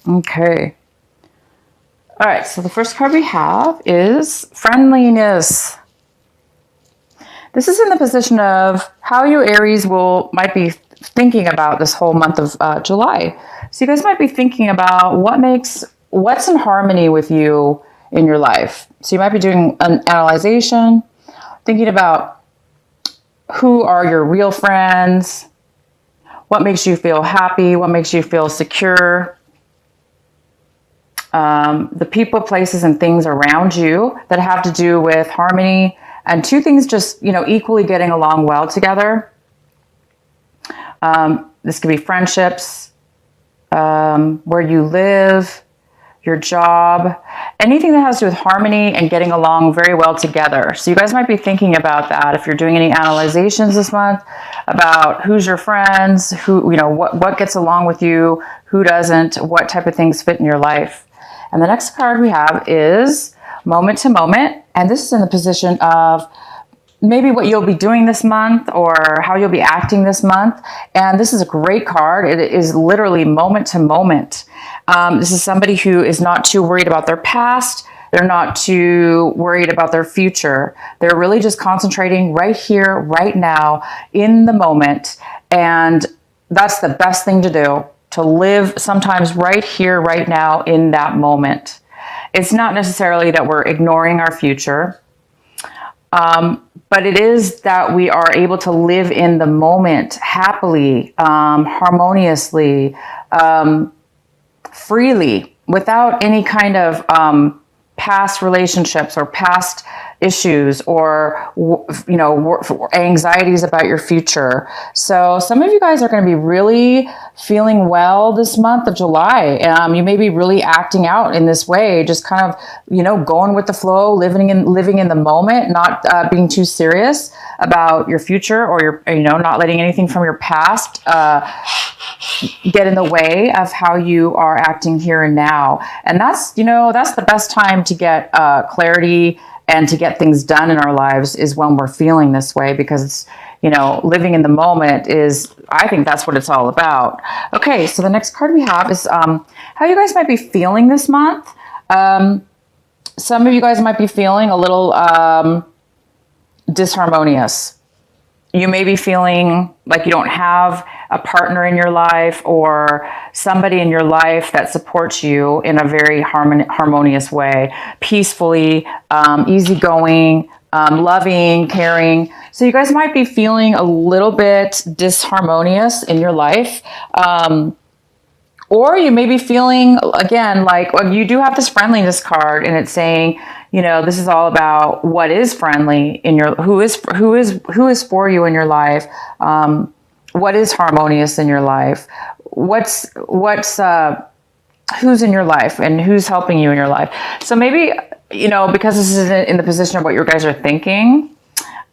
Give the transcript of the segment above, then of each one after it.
Okay. All right, so the first card we have is friendliness. This is in the position of how you Aries might be thinking about this whole month of July. So you guys might be thinking about what's in harmony with you in your life. So you might be doing an analyzation, thinking about who are your real friends, what makes you feel happy, what makes you feel secure, the people, places, and things around you that have to do with harmony, and two things just, equally getting along well together. This could be friendships, where you live, your job, anything that has to do with harmony and getting along very well together. So you guys might be thinking about that if you're doing any analyzations this month about who's your friends, what gets along with you, who doesn't, what type of things fit in your life. And the next card we have is moment to moment. And this is in the position of maybe what you'll be doing this month or how you'll be acting this month. And this is a great card. It is literally moment to moment. This is somebody who is not too worried about their past. They're not too worried about their future. They're really just concentrating right here, right now, in the moment. And that's the best thing to do, to live sometimes right here, right now, in that moment. It's not necessarily that we're ignoring our future, but it is that we are able to live in the moment happily, harmoniously, freely, without any kind of past relationships or past issues or anxieties about your future. So some of you guys are going to be really feeling well this month of July. You may be really acting out in this way, just kind of going with the flow, living in the moment, not being too serious about your future, or not letting anything from your past get in the way of how you are acting here and now. And that's the best time to get clarity and to get things done in our lives, is when we're feeling this way, because it's, living in the moment I think that's what it's all about. Okay, so the next card we have is how you guys might be feeling this month. Some of you guys might be feeling a little disharmonious. You may be feeling like you don't have a partner in your life or somebody in your life that supports you in a very harmonious way, peacefully, easygoing, loving, caring. So you guys might be feeling a little bit disharmonious in your life. Or you may be feeling, again, like, well, you do have this friendliness card, and it's saying, this is all about what is friendly in your, who is for you in your life. What is harmonious in your life? Who's in your life and who's helping you in your life? So maybe, because this is in the position of what you guys are thinking,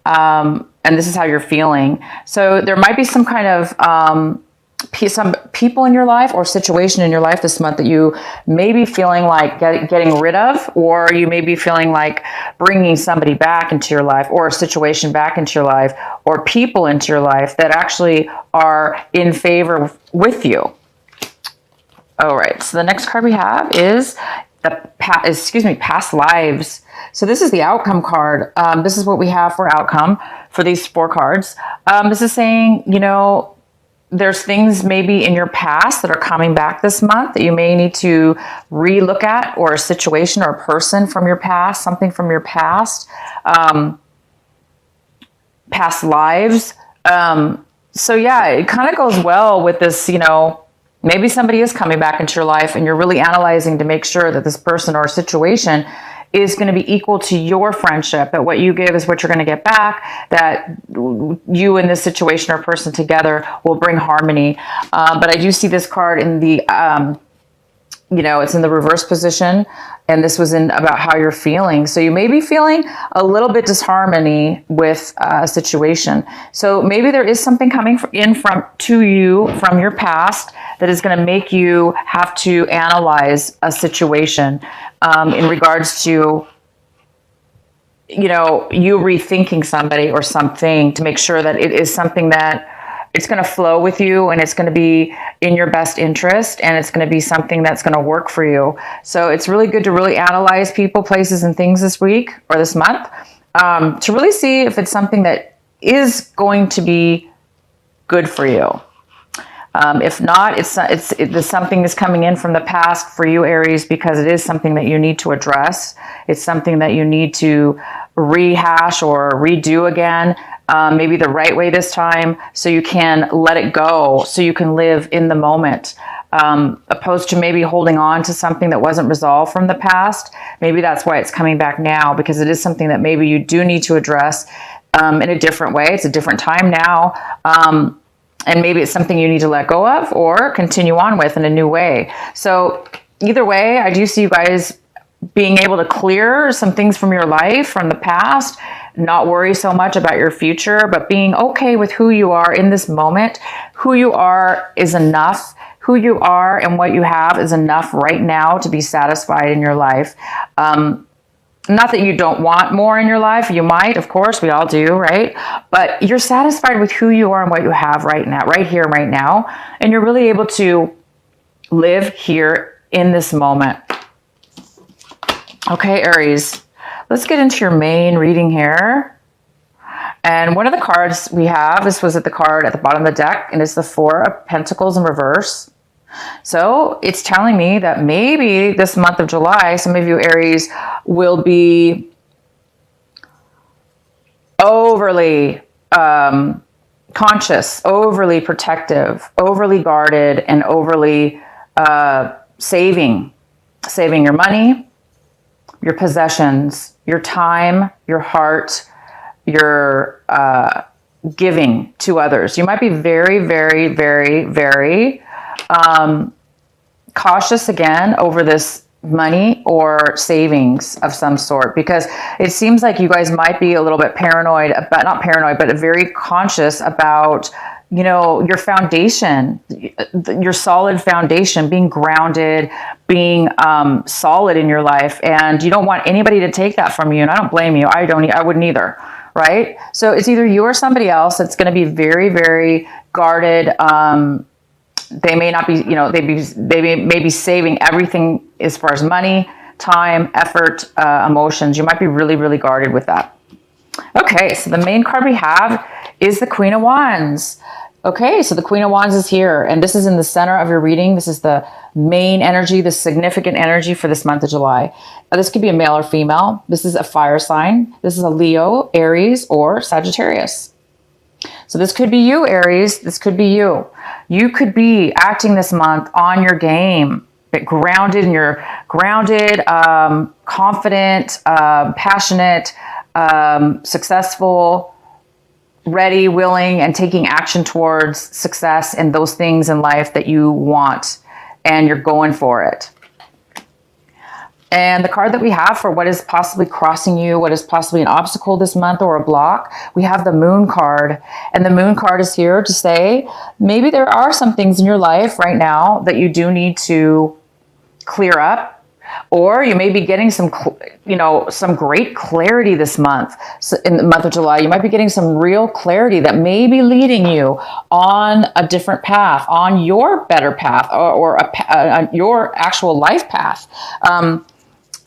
and this is how you're feeling. So there might be some kind of, some people in your life or situation in your life this month that you may be feeling like getting rid of, or you may be feeling like bringing somebody back into your life, or a situation back into your life, or people into your life that actually are in favor with you. All right, so the next card we have is past lives. So this is the outcome card. This is what we have for outcome for these 4 cards. This is saying, there's things maybe in your past that are coming back this month that you may need to re-look at, or a situation or a person from your past, something from your past, past lives. So yeah, it kind of goes well with this, maybe somebody is coming back into your life and you're really analyzing to make sure that this person or situation is going to be equal to your friendship, that what you give is what you're going to get back, that you and this situation or person together will bring harmony. But I do see this card in the, it's in the reverse position, and this was in about how you're feeling. So you may be feeling a little bit disharmony with a situation. So maybe there is something coming to you from your past that is going to make you have to analyze a situation in regards to, you rethinking somebody or something, to make sure that it is something that it's going to flow with you, and it's going to be in your best interest, and it's going to be something that's going to work for you. So it's really good to really analyze people, places, and things this week or this month, to really see if it's something that is going to be good for you. If not, it's something is coming in from the past for you, Aries, because it is something that you need to address. It's something that you need to rehash or redo again, maybe the right way this time, so you can let it go, so you can live in the moment, opposed to maybe holding on to something that wasn't resolved from the past. Maybe that's why it's coming back now, because it is something that maybe you do need to address in a different way. It's a different time now. And maybe it's something you need to let go of or continue on with in a new way. So either way, I do see you guys being able to clear some things from your life, from the past, not worry so much about your future, but being okay with who you are in this moment. Who you are is enough. Who you are and what you have is enough right now to be satisfied in your life. Not that you don't want more in your life. You might, of course, we all do, right? But you're satisfied with who you are and what you have right now, right here, right now. And you're really able to live here in this moment. Okay, Aries, let's get into your main reading here. And one of the cards we have, this was at the card at the bottom of the deck, and it's the Four of Pentacles in reverse. So it's telling me that maybe this month of July, some of you Aries will be overly conscious, overly protective, overly guarded, and overly saving your money, your possessions, your time, your heart, your giving to others. You might be very, very, very, very cautious again over this money or savings of some sort, because it seems like you guys might be a little bit paranoid about, not paranoid, but very conscious about, you know, your foundation, your solid foundation, being grounded, being solid in your life. And you don't want anybody to take that from you. And I don't blame you. I wouldn't either. Right? So it's either you or somebody else that's going to be very, very guarded. They may not be, you know, they may be saving everything as far as money, time, effort, emotions. You might be really, really guarded with that. Okay, so the main card we have is the Queen of Wands. Okay, so the Queen of Wands is here, and this is in the center of your reading. This is the main energy, the significant energy for this month of July. This could be a male or female. This is a fire sign. This is a Leo, Aries, or Sagittarius. So this could be you, Aries. This could be you. You could be acting this month on your game, but grounded, and you're grounded, confident, passionate, successful, ready, willing, and taking action towards success and those things in life that you want, and you're going for it. And the card that we have for what is possibly crossing you, what is possibly an obstacle this month or a block, we have the Moon card. And the Moon card is here to say, maybe there are some things in your life right now that you do need to clear up, or you may be getting some, you know, some great clarity this month. So in the month of July, you might be getting some real clarity that may be leading you on a different path, on your better path, or your actual life path.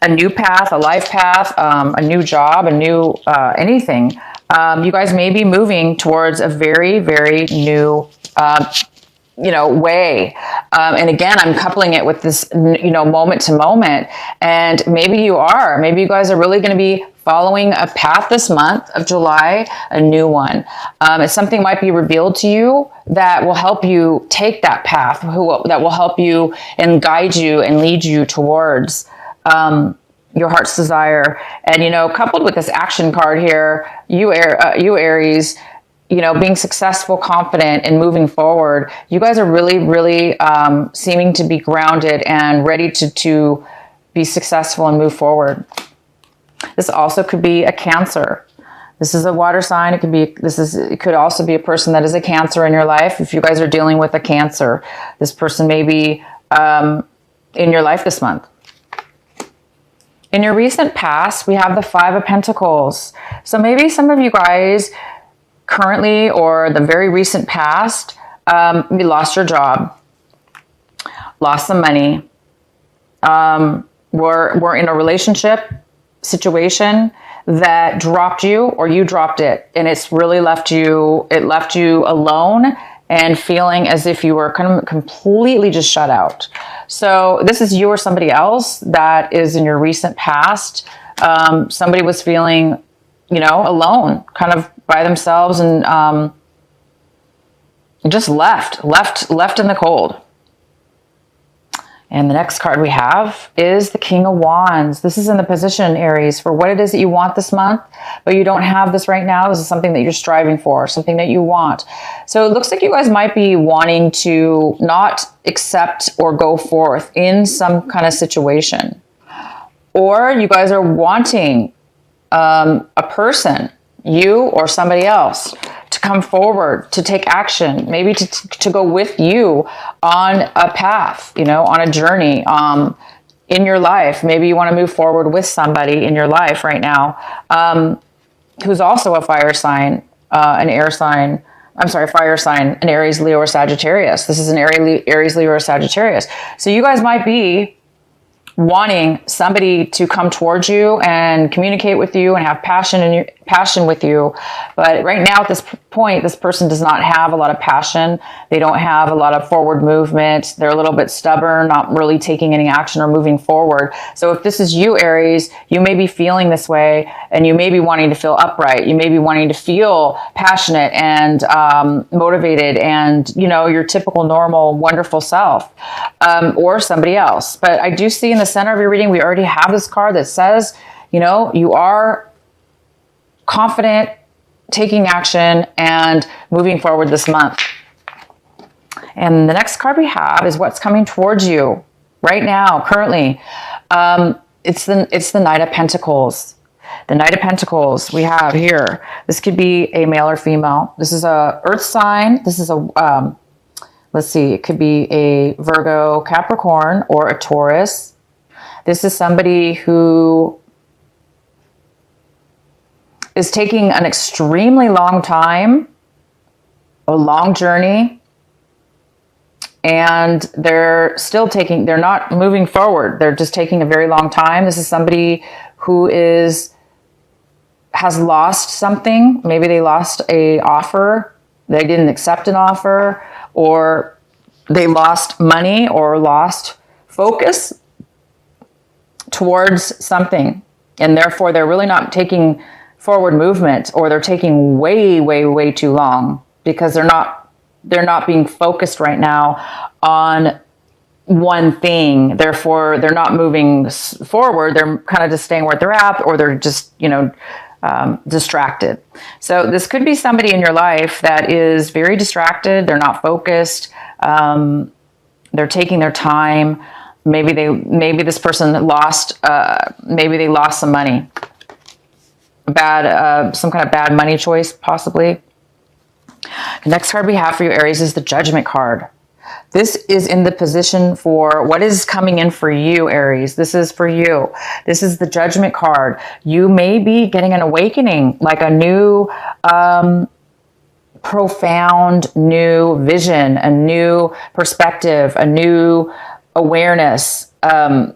A new path, a life path, a new job, a new anything. You guys may be moving towards a very, very new, way. And again, I'm coupling it with this, moment to moment. And maybe you guys are really going to be following a path this month of July, a new one. It's something might be revealed to you that will help you take that path, that will help you and guide you and lead you towards your heart's desire. And, coupled with this action card here, you Aries, being successful, confident, and moving forward, you guys are really, really seeming to be grounded and ready to be successful and move forward. This also could be a Cancer. This is a water sign. It could also be a person that is a Cancer in your life. If you guys are dealing with a Cancer, this person may be in your life this month. In your recent past, we have the Five of Pentacles. So maybe some of you guys currently or the very recent past, you lost your job, lost some money, were in a relationship situation that dropped you, or you dropped it, and it's really left you alone and feeling as if you were kind of completely just shut out. So this is you or somebody else that is in your recent past. Somebody was feeling, alone, kind of by themselves, and just left in the cold. And the next card we have is the King of Wands. This is in the position, Aries, for what it is that you want this month, but you don't have this right now. This is something that you're striving for, something that you want. So it looks like you guys might be wanting to not accept or go forth in some kind of situation. Or you guys are wanting a person, you or somebody else, to come forward, to take action, maybe to go with you on a path, on a journey in your life. Maybe you want to move forward with somebody in your life right now who's also a fire sign, an air sign. I'm sorry, fire sign, an Aries, Leo, or Sagittarius. This is an Aries, Leo, or Sagittarius. So you guys might be wanting somebody to come towards you and communicate with you and have passion with you. But right now at this point, this person does not have a lot of passion. They don't have a lot of forward movement. They're a little bit stubborn, not really taking any action or moving forward. So if this is you, Aries, you may be feeling this way, and you may be wanting to feel upright. You may be wanting to feel passionate and motivated and, your typical, normal, wonderful self, or somebody else. But I do see in the center of your reading, we already have this card that says, you are confident, taking action, and moving forward this month. And the next card we have is what's coming towards you right now, currently. It's the Knight of Pentacles. The Knight of Pentacles we have here. This could be a male or female. This is a earth sign. This is a, let's see, it could be a Virgo, Capricorn, or a Taurus. This is somebody who is taking an extremely long time, a long journey, and they're not moving forward. They're just taking a very long time. This is somebody who has lost something. Maybe they lost an offer. They didn't accept an offer, or they lost money or lost focus towards something. And therefore they're really not taking forward movement, or they're taking way, way, way too long because they're not being focused right now on one thing. Therefore, they're not moving forward. They're kind of just staying where they're at, or they're just, distracted. So this could be somebody in your life that is very distracted. They're not focused. They're taking their time. Maybe this person lost, maybe they lost some money. Some kind of bad money choice, possibly. The next card we have for you, Aries, is the Judgment card. This is in the position for what is coming in for you, Aries. This is for you. This is the Judgment card. You may be getting an awakening, like a new, profound new vision, a new perspective, a new awareness, a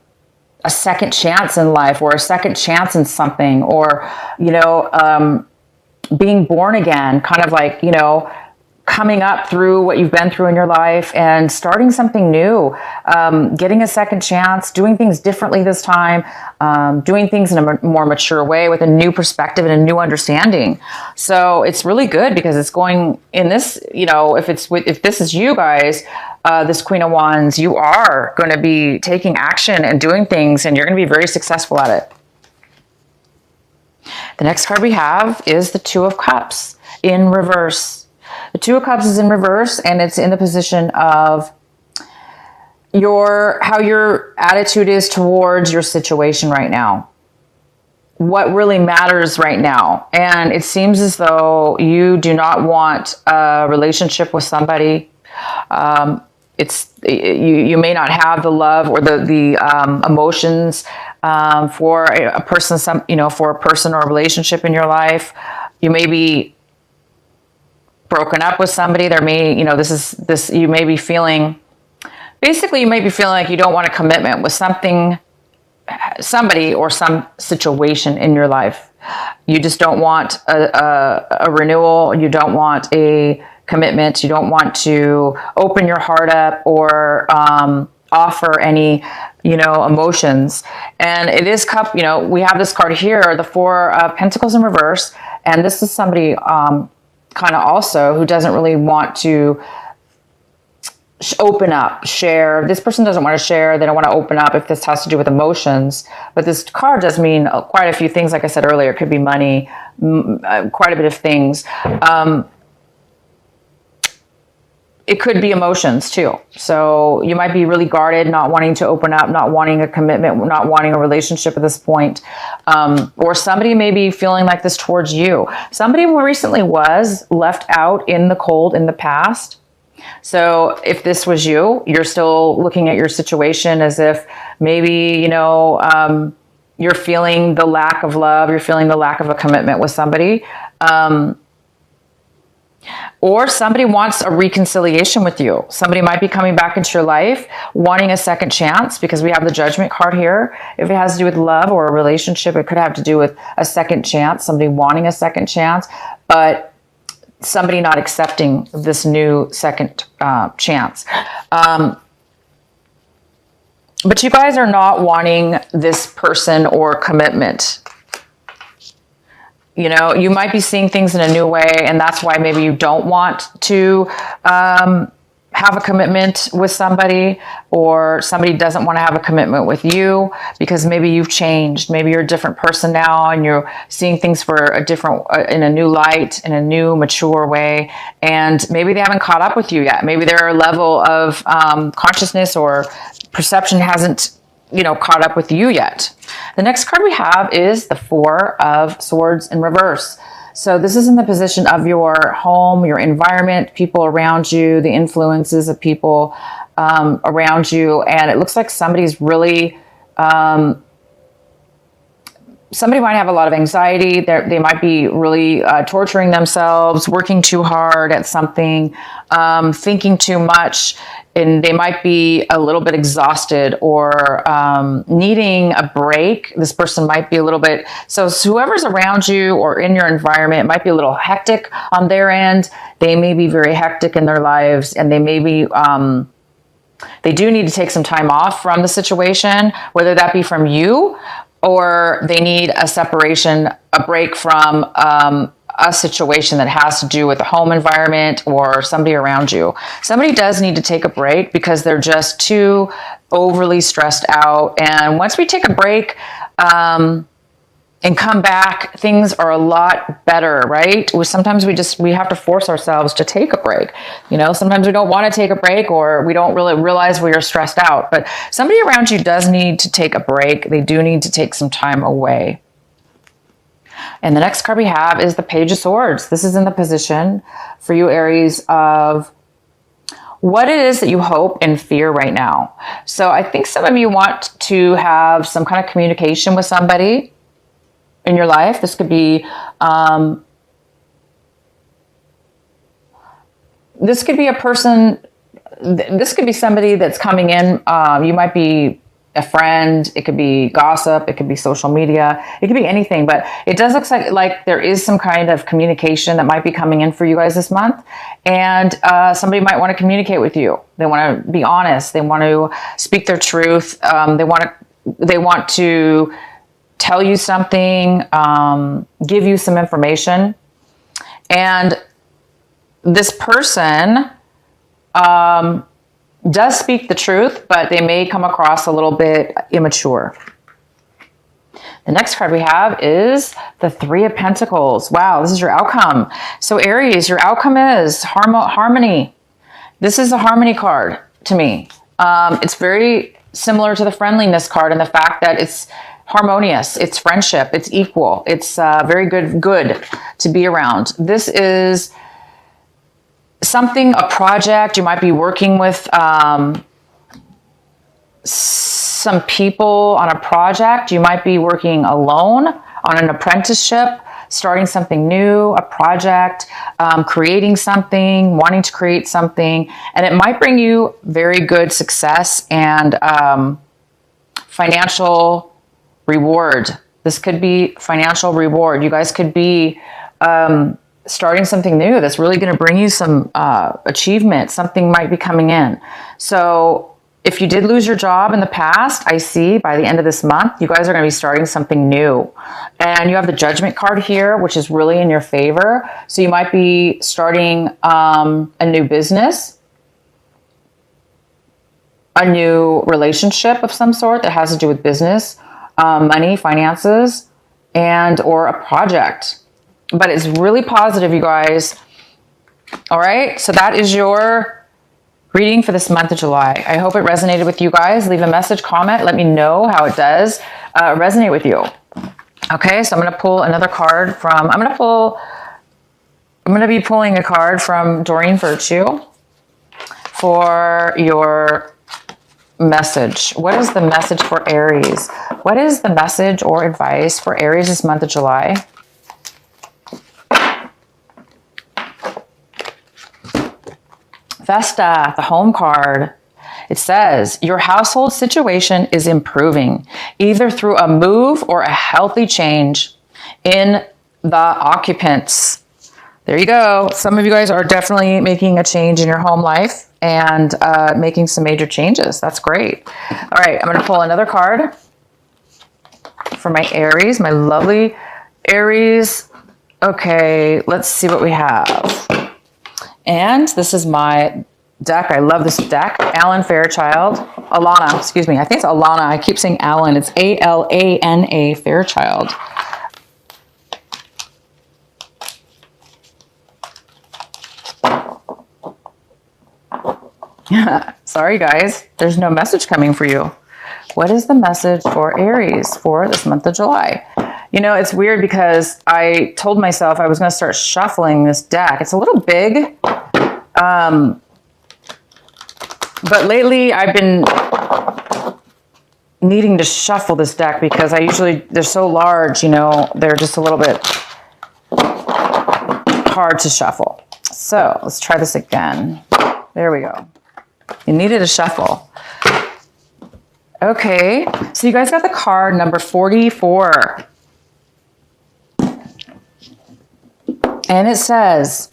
second chance in life, or a second chance in something, or, being born again, kind of like, coming up through what you've been through in your life and starting something new, getting a second chance, doing things differently this time, doing things in a more mature way with a new perspective and a new understanding. So it's really good because it's going in this, if this is you guys, this Queen of Wands, you are going to be taking action and doing things, and you're going to be very successful at it. The next card we have is the Two of Cups in reverse. The Two of Cups is in reverse, and it's in the position of how your attitude is towards your situation right now. What really matters right now. And it seems as though you do not want a relationship with somebody. You may not have the love or the emotions for a person, for a person or a relationship in your life. You may be broken up with somebody. There may, you may be feeling, basically you may be feeling like you don't want a commitment with somebody or some situation in your life. You just don't want a renewal. You don't want a commitment. You don't want to open your heart up or offer any, emotions. And it is we have this card here, the Four of Pentacles in reverse. And this is somebody kind of also who doesn't really want to open up, share. This person doesn't want to share. They don't want to open up if this has to do with emotions. But this card does mean quite a few things. Like I said earlier, it could be money, quite a bit of things. It could be emotions too. So you might be really guarded, not wanting to open up, not wanting a commitment, not wanting a relationship at this point. Or somebody may be feeling like this towards you. Somebody who recently was left out in the cold in the past. So if this was you, you're still looking at your situation as if maybe, you're feeling the lack of love, you're feeling the lack of a commitment with somebody. Or somebody wants a reconciliation with you. Somebody might be coming back into your life, wanting a second chance, because we have the Judgment card here. If it has to do with love or a relationship, it could have to do with a second chance, somebody wanting a second chance, but somebody not accepting this new second chance. But you guys are not wanting this person or commitment. You might be seeing things in a new way, and that's why maybe you don't want to have a commitment with somebody, or somebody doesn't want to have a commitment with you because maybe you've changed. Maybe you're a different person now and you're seeing things for in a new light, in a new mature way. And maybe they haven't caught up with you yet. Maybe their level of consciousness or perception hasn't caught up with you yet. The next card we have is the Four of Swords in reverse. So this is in the position of your home, your environment, people around you, the influences of people around you. And it looks like somebody's really, somebody might have a lot of anxiety. They might be really torturing themselves, working too hard at something, thinking too much. And they might be a little bit exhausted or needing a break. This person might be a little bit, so whoever's around you or in your environment, it might be a little hectic on their end. They may be very hectic in their lives, and they may be, they do need to take some time off from the situation, whether that be from you or they need a separation, a break from a situation that has to do with the home environment or somebody around you. Somebody does need to take a break because they're just too overly stressed out. And once we take a break and come back, things are a lot better, right? Sometimes we have to force ourselves to take a break. Sometimes we don't want to take a break, or we don't really realize we are stressed out. But somebody around you does need to take a break. They do need to take some time away. And the next card we have is the Page of Swords. This is in the position for you, Aries, of what it is that you hope and fear right now. So I think some of you want to have some kind of communication with somebody in your life. This could be a person, this could be somebody that's coming in. You might be a friend, it could be gossip, it could be social media, it could be anything, but it does look like there is some kind of communication that might be coming in for you guys this month. And somebody might want to communicate with you. They want to be honest. They want to speak their truth. They want to tell you something, give you some information. And this person, does speak the truth, but they may come across a little bit immature. The next card we have is the Three of Pentacles. Wow, this is your outcome. So Aries, your outcome is harmony. This is a harmony card to me. It's very similar to the friendliness card in the fact that it's harmonious, it's friendship, it's equal, it's very good to be around. This is something, a project. You might be working with some people on a project. You might be working alone on an apprenticeship. starting something new, a project, creating something, wanting to create something, and it might bring you very good success and financial reward. This could be financial reward. You guys could be starting something new that's really going to bring you some achievement. Something might be coming in. So if you did lose your job in the past, I see by the end of this month, you guys are going to be starting something new. And you have the Judgment card here, which is really in your favor. So you might be starting a new business, a new relationship of some sort that has to do with business, money, finances, and or a project. But it's really positive, you guys. All right, so that is your reading for this month of July. I hope it resonated with you guys. Leave a message, comment, let me know how it does resonate with you. Okay, so I'm going to pull another card from, I'm going to be pulling a card from Doreen Virtue for your message. What is the message for Aries? What is the message or advice for Aries this month of July? Vesta, the home card. It says, your household situation is improving, either through a move or a healthy change in the occupants. There you go. Some of you guys are definitely making a change in your home life and making some major changes. That's great. All right, I'm going to pull another card for my Aries, my lovely Aries. Okay, let's see what we have. And this is my deck. I love this deck. Alana, excuse me. I think it's Alana. I keep saying Alan. It's A-L-A-N-A, Fairchild. Sorry, guys. There's no message coming for you. What is the message for Aries for this month of July? You know, it's weird because I told myself I was going to start shuffling this deck. It's a little big. But lately I've been needing to shuffle this deck because they're so large, you know, they're just a little bit hard to shuffle. So let's try this again. There we go. You needed a shuffle. Okay, so you guys got the card number 44. And it says,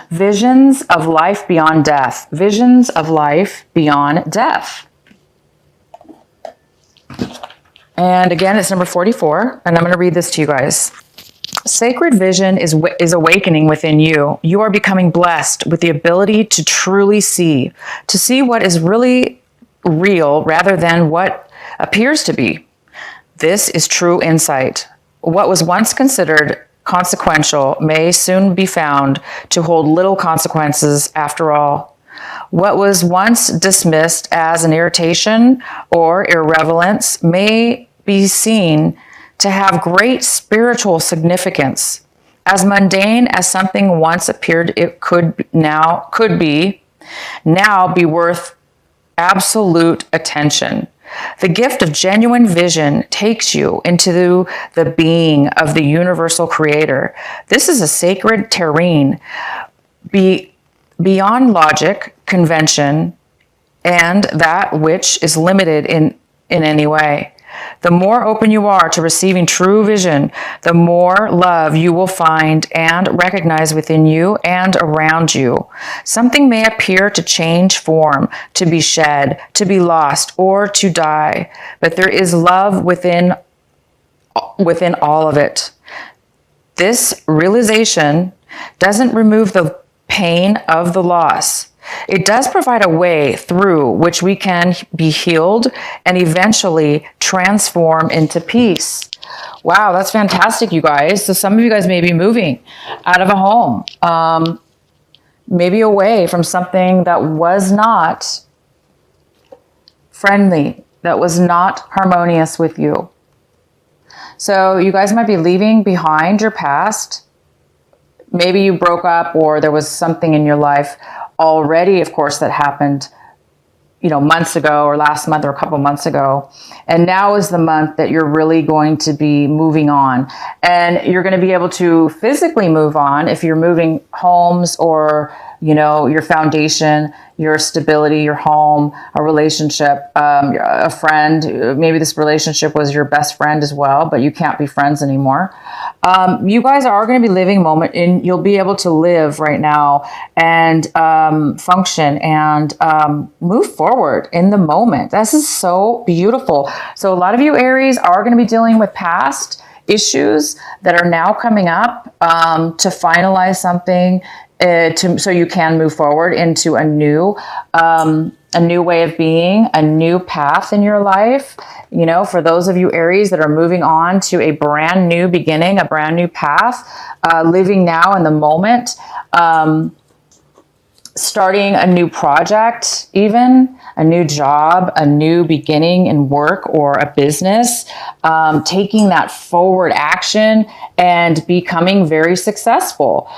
visions of life beyond death. Visions of life beyond death. And again, it's number 44. And I'm going to read this to you guys. Sacred vision is awakening within you. You are becoming blessed with the ability to truly see. To see what is really real rather than what appears to be. This is true insight. What was once considered consequential may soon be found to hold little consequences after all. What was once dismissed as an irritation or irrelevance may be seen to have great spiritual significance. As mundane as something once appeared it could be worth absolute attention. The gift of genuine vision takes you into the being of the universal creator. This is a sacred terrain beyond logic, convention, and that which is limited in any way. The more open you are to receiving true vision, the more love you will find and recognize within you and around you. Something may appear to change form, to be shed, to be lost, or to die, but there is love within all of it. This realization doesn't remove the pain of the loss. It does provide a way through which we can be healed and eventually transform into peace. Wow, that's fantastic, you guys. So some of you guys may be moving out of a home, maybe away from something that was not friendly, that was not harmonious with you. So you guys might be leaving behind your past. Maybe you broke up or there was something in your life already, of course, that happened, months ago or last month or a couple months ago. And now is the month that you're really going to be moving on, and you're going to be able to physically move on if you're moving homes or, your foundation, your stability, your home, a relationship, a friend. Maybe this relationship was your best friend as well, but you can't be friends anymore. You guys are going to be living a moment, and you'll be able to live right now and function and move forward in the moment. This is so beautiful. So a lot of you Aries are going to be dealing with past issues that are now coming up to finalize something so you can move forward into a new way of being, a new path in your life. For those of you Aries that are moving on to a brand new beginning, a brand new path, living now in the moment, starting a new project, even a new job, a new beginning in work or a business, taking that forward action and becoming very successful.